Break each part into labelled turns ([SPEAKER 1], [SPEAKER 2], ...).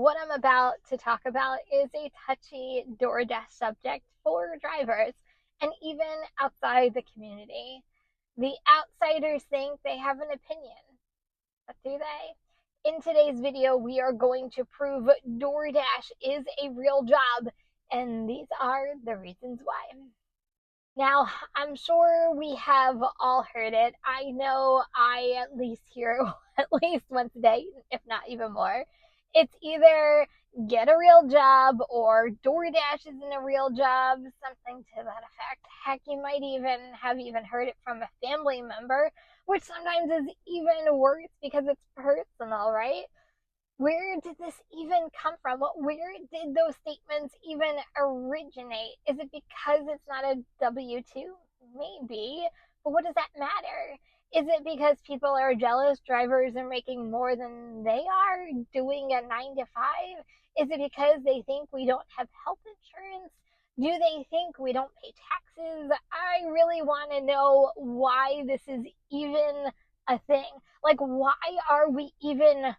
[SPEAKER 1] what I'm about to talk about is a touchy DoorDash subject for drivers and even outside the community. The outsiders think they have an opinion, but do they? In today's video, we are going to prove DoorDash is a real job, and these are the reasons why. Now, I'm sure we have all heard it. I know I at least hear it at least once a day, if not even more. It's either get a real job or DoorDash isn't a real job, something to that effect. Heck, you might even heard it from a family member, which sometimes is even worse because it's personal, right? Where did this even come from? Where did those statements even originate? Is it because it's not a W-2? Maybe. But what does that matter? Is it because people are jealous drivers are making more than they are doing a 9 to 5? Is it because they think we don't have health insurance? Do they think we don't pay taxes? I really want to know why this is even a thing. Like, why are we even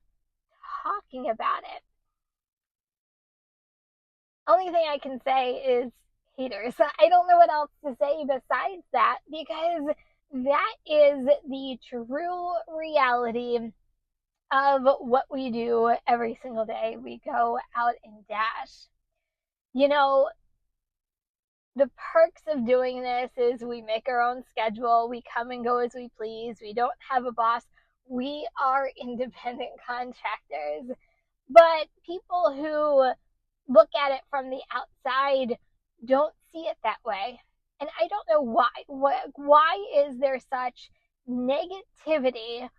[SPEAKER 1] talking about it? Only thing I can say is haters. I don't know what else to say besides that, because that is the true reality of what we do every single day. We go out and dash. You know, the perks of doing this is we make our own schedule, we come and go as we please, we don't have a boss, we are independent contractors. But people who look at it from the outside don't see it that way. And I don't know why. Why is there such negativity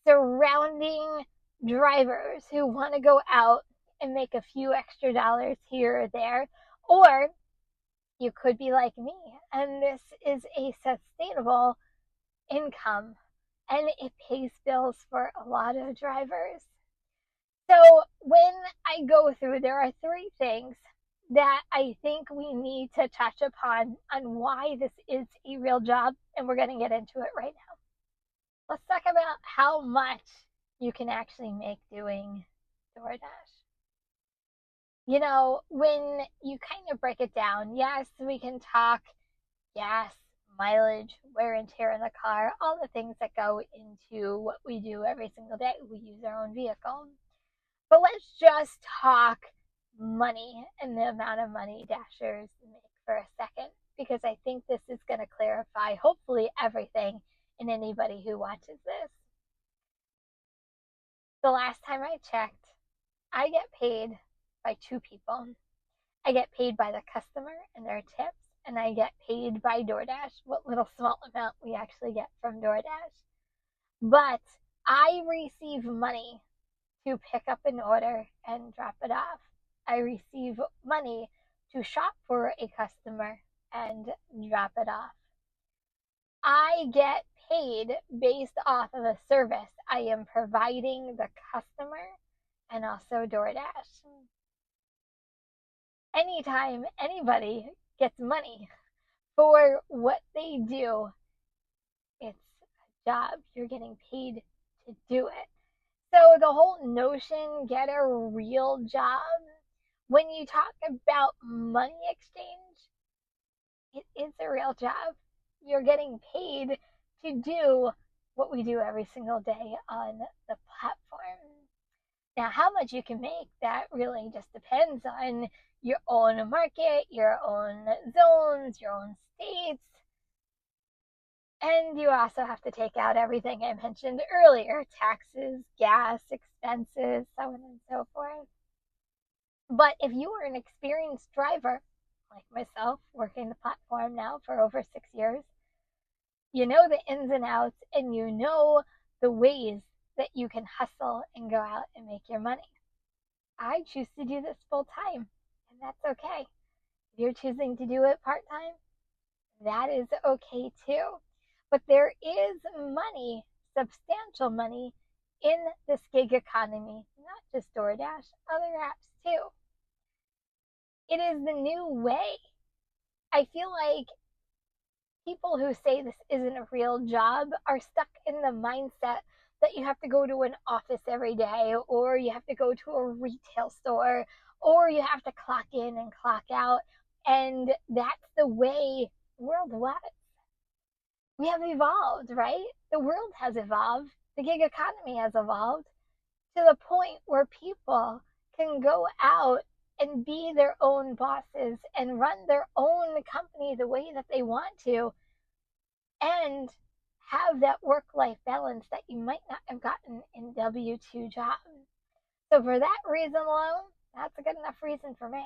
[SPEAKER 1] surrounding drivers who want to go out and make a few extra dollars here or there? Or you could be like me, and this is a sustainable income, and it pays bills for a lot of drivers. So when I go through, there are three things that I think we need to touch upon on why this is a real job, and we're going to get into it right now. Let's talk about how much you can actually make doing DoorDash. You know, when you kind of break it down, yes, we can talk gas, mileage, wear and tear in the car, all the things that go into what we do every single day. We use our own vehicle. But let's just talk money and the amount of money dashers make for a second, because I think this is going to clarify, hopefully, everything in anybody who watches this. The last time I checked, I get paid by two people. I get paid by the customer and their tips, and I get paid by DoorDash, what little small amount we actually get from DoorDash. But I receive money to pick up an order and drop it off. I receive money to shop for a customer and drop it off. I get paid based off of a service I am providing the customer and also DoorDash. Anytime anybody gets money for what they do, it's a job. You're getting paid to do it. So the whole notion, get a real job, when you talk about money exchange, it is a real job. You're getting paid to do what we do every single day on the platform. Now, how much you can make, that really just depends on your own market, your own zones, your own states. And you also have to take out everything I mentioned earlier, taxes, gas, expenses, so on and so forth. But if you are an experienced driver, like myself, working the platform now for over 6 years, you know the ins and outs, and you know the ways that you can hustle and go out and make your money. I choose to do this full time, and that's okay. If you're choosing to do it part time, that is okay too. But there is money, substantial money, in this gig economy, not just DoorDash, other apps too. It is the new way. I feel like people who say this isn't a real job are stuck in the mindset that you have to go to an office every day, or you have to go to a retail store, or you have to clock in and clock out. And that's the way the world was. We have evolved, right? The world has evolved. The gig economy has evolved to the point where people can go out and be their own bosses and run their own company the way that they want to and have that work-life balance that you might not have gotten in W-2 jobs. So for that reason alone, that's a good enough reason for me.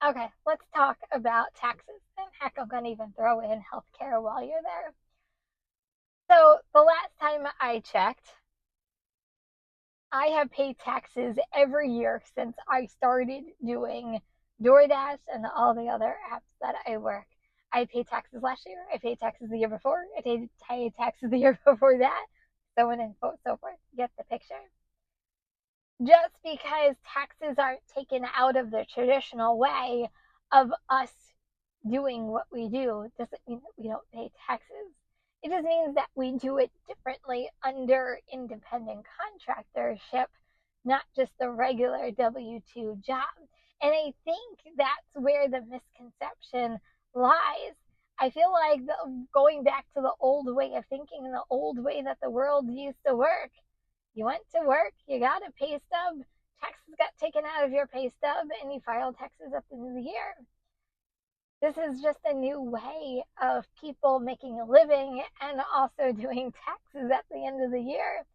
[SPEAKER 1] Okay, let's talk about taxes. And heck, I'm going to even throw in healthcare while you're there. So the last time I checked, I have paid taxes every year since I started doing DoorDash and all the other apps that I work. I paid taxes last year. I paid taxes the year before. I paid taxes the year before that. So on and so forth. Get the picture. Just because taxes aren't taken out of the traditional way of us doing what we do doesn't mean that we don't pay taxes. It just means that we do it differently under independent contractorship, not just the regular W-2 job. And I think that's where the misconception lies. I feel like going back to the old way of thinking, the old way that the world used to work. You went to work, you got a pay stub, taxes got taken out of your pay stub, and you filed taxes at the end of the year. This is just a new way of people making a living and also doing taxes at the end of the year.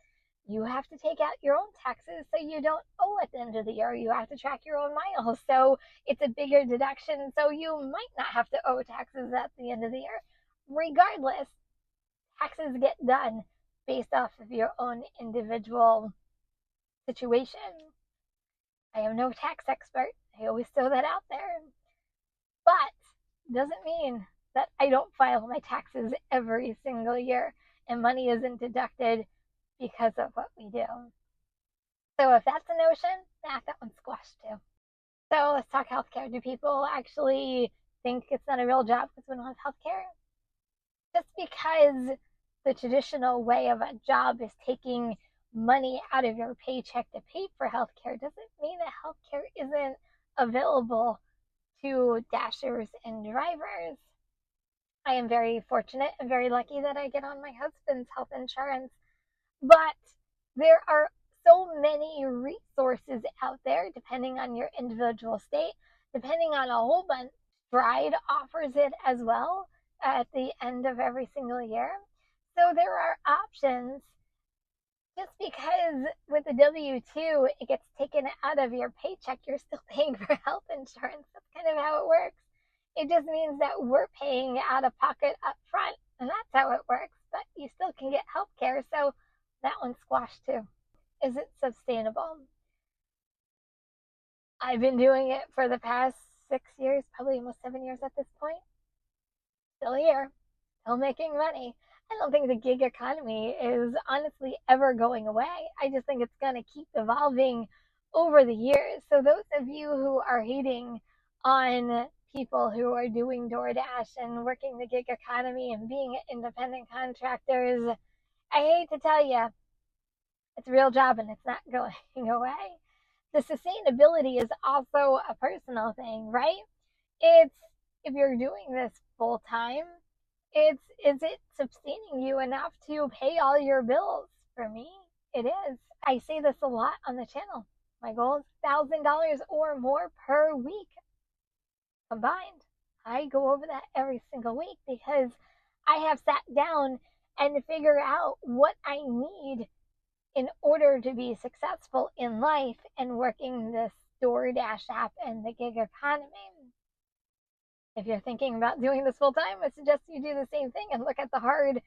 [SPEAKER 1] You have to take out your own taxes so you don't owe at the end of the year. You have to track your own miles, so it's a bigger deduction, so you might not have to owe taxes at the end of the year. Regardless, taxes get done based off of your own individual situation. I am no tax expert. I always throw that out there. But doesn't mean that I don't file my taxes every single year and money isn't deducted because of what we do. So if that's a notion, that one's squashed too. So let's talk healthcare. Do people actually think it's not a real job because we don't have healthcare? Just because the traditional way of a job is taking money out of your paycheck to pay for healthcare doesn't mean that healthcare isn't available to dashers and drivers. I am very fortunate and very lucky that I get on my husband's health insurance, but there are so many resources out there depending on your individual state, depending on a whole bunch. Stride offers it as well at the end of every single year. So there are options. Just because with the W-2 it gets taken out of your paycheck, you're still paying for health insurance. That's kind of how it works. It just means that we're paying out of pocket up front, and that's how it works. But you still can get health care, so that one's squashed too. Is it sustainable? I've been doing it for the past 6 years, probably almost 7 years at this point. Still here, still making money. I don't think the gig economy is honestly ever going away. I just think it's going to keep evolving over the years. So those of you who are hating on people who are doing DoorDash and working the gig economy and being independent contractors, I hate to tell you, it's a real job and it's not going away. The sustainability is also a personal thing, right? It's if you're doing this full time, is it sustaining you enough to pay all your bills? For me, it is. I say this a lot on the channel. My goal is $1,000 or more per week combined. I go over that every single week because I have sat down and figured out what I need in order to be successful in life and working this DoorDash app and the gig economy. If you're thinking about doing this full time, I suggest you do the same thing and look at the hard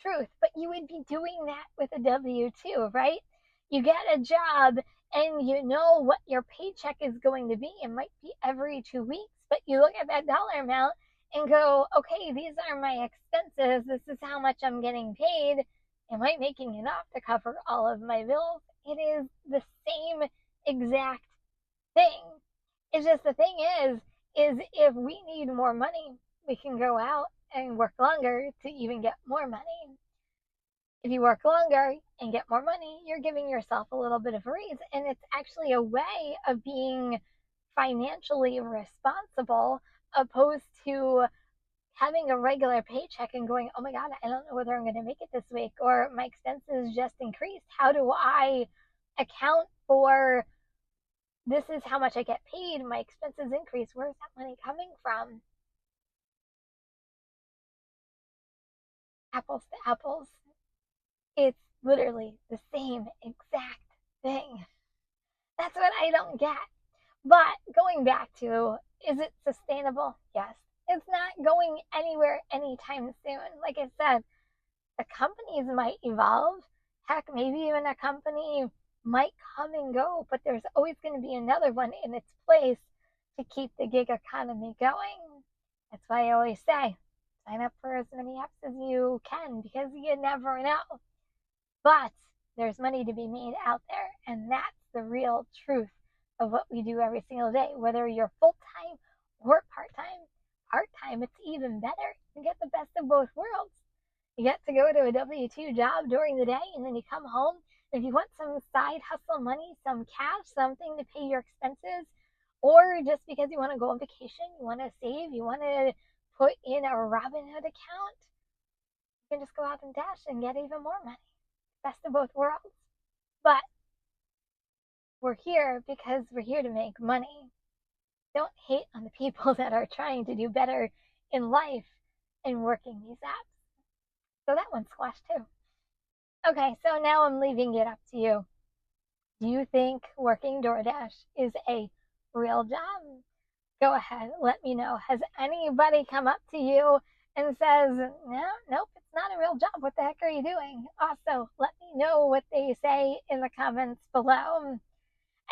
[SPEAKER 1] truth. But you would be doing that with a W-2, right? You get a job and you know what your paycheck is going to be. It might be every 2 weeks, but you look at that dollar amount and go, okay, these are my expenses. This is how much I'm getting paid. Am I making enough to cover all of my bills? It is the same exact thing. It's just the thing is if we need more money, we can go out and work longer to even get more money. If you work longer and get more money, you're giving yourself a little bit of a raise. And it's actually a way of being financially responsible opposed to having a regular paycheck and going, oh my God, I don't know whether I'm going to make it this week, or my expenses just increased. How do I account for this? Is how much I get paid. My expenses increase. Where's that money coming from? Apples to apples. It's literally the same exact thing. That's what I don't get. But going back to, is it sustainable? Yes. It's not going anywhere anytime soon. Like I said, the companies might evolve. Heck, maybe even a company might come and go, but there's always going to be another one in its place to keep the gig economy going. That's why I always say, sign up for as many apps as you can because you never know. But there's money to be made out there, and that's the real truth of what we do every single day, whether you're full time or part time. Part time, it's even better. You get the best of both worlds. You get to go to a W-2 job during the day, and then you come home. If you want some side hustle money, some cash, something to pay your expenses, or just because you want to go on vacation, you want to save, you want to put in a Robinhood account, you can just go out and dash and get even more money. Best of both worlds. But we're here because we're here to make money. Don't hate on the people that are trying to do better in life and working these apps. So that one's squashed too. Okay, so now I'm leaving it up to you. Do you think working DoorDash is a real job? Go ahead, let me know. Has anybody come up to you and says, no, nope, it's not a real job. What the heck are you doing? Also, let me know what they say in the comments below.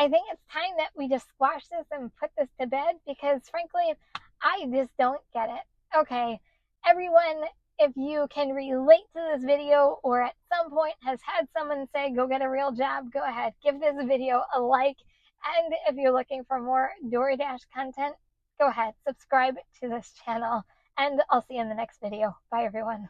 [SPEAKER 1] I think it's time that we just squash this and put this to bed because, frankly, I just don't get it. Okay, everyone, if you can relate to this video or at some point has had someone say, go get a real job, go ahead, give this video a like. And if you're looking for more DoorDash content, go ahead, subscribe to this channel. And I'll see you in the next video. Bye, everyone.